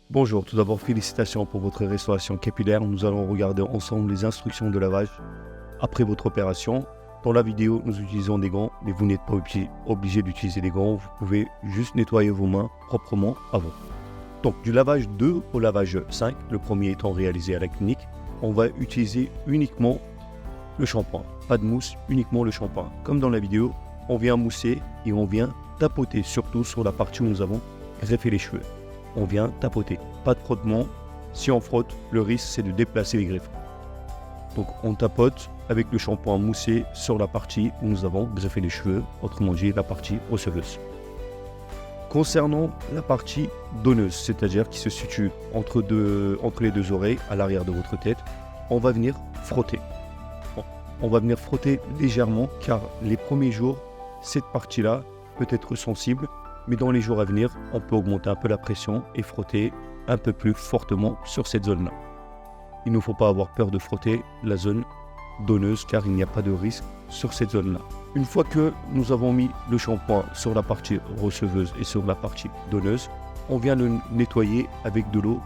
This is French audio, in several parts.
Bonjour, tout d'abord félicitations pour votre restauration capillaire. Nous allons regarder ensemble les instructions de lavage après votre opération. Dans la vidéo, nous utilisons des gants, mais vous n'êtes pas obligé d'utiliser des gants. Vous pouvez juste nettoyer vos mains proprement avant. Donc du lavage 2 au lavage 5, le premier étant réalisé à la clinique, on va utiliser uniquement le shampoing. Pas de mousse, uniquement le shampoing. Comme dans la vidéo, on vient mousser et on vient tapoter, surtout sur la partie où nous avons greffé les cheveux. On vient tapoter, pas de frottement. Si on frotte, le risque c'est de déplacer les greffes. Donc on tapote avec le shampoing moussé sur la partie où nous avons greffé les cheveux, autrement dit la partie osseuse. Concernant la partie donneuse, c'est-à-dire qui se situe entre les deux oreilles, à l'arrière de votre tête, on va venir frotter. On va venir frotter légèrement car les premiers jours, cette partie-là peut être sensible, mais dans les jours à venir, on peut augmenter un peu la pression et frotter un peu plus fortement sur cette zone-là. Il ne faut pas avoir peur de frotter la zone donneuse car il n'y a pas de risque sur cette zone-là. Une fois que nous avons mis le shampoing sur la partie receveuse et sur la partie donneuse, on vient le nettoyer avec de l'eau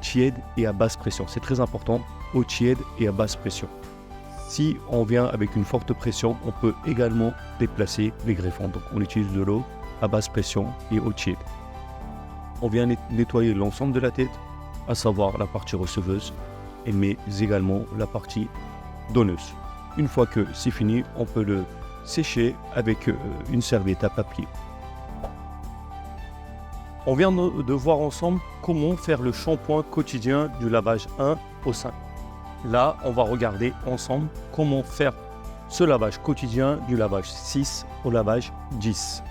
tiède et à basse pression. C'est très important, eau tiède et à basse pression. Si on vient avec une forte pression, on peut également déplacer les greffons. Donc on utilise de l'eau à basse pression et eau tiède. On vient nettoyer l'ensemble de la tête, à savoir la partie receveuse, mais également la partie donneuse. Une fois que c'est fini, on peut le sécher avec une serviette à papier. On vient de voir ensemble comment faire le shampoing quotidien du lavage 1 au 5. Là, on va regarder ensemble comment faire ce lavage quotidien du lavage 6 au lavage 10.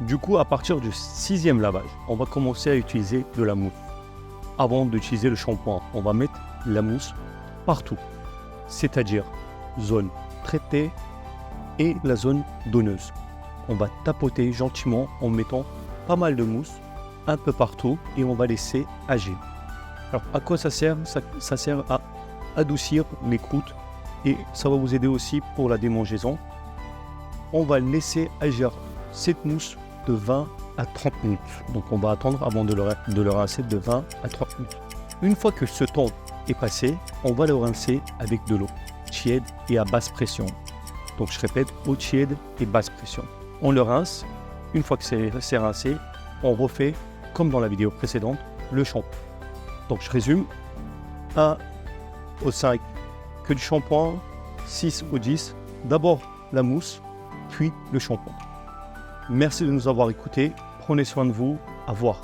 Du coup, à partir du 6e lavage, on va commencer à utiliser de la mousse. Avant d'utiliser le shampoing, on va mettre la mousse partout, c'est-à-dire zone traitée et la zone donneuse. On va tapoter gentiment en mettant pas mal de mousse un peu partout et on va laisser agir. Alors, à quoi ça sert? Ça sert à adoucir les croûtes et ça va vous aider aussi pour la démangeaison. On va laisser agir cette mousse de 20 à 30 minutes. Donc on va attendre avant de le rincer de 20 à 30 minutes. Une fois que ce temps est passé, on va le rincer avec de l'eau tiède et à basse pression. Donc je répète, eau tiède et basse pression. On le rince. Une fois que c'est rincé, on refait, comme dans la vidéo précédente, le shampoing. Donc je résume. 1 au 5, que du shampoing. 6 au 10, d'abord la mousse, puis le shampoing. Merci de nous avoir écoutés. Prenez soin de vous. Au revoir.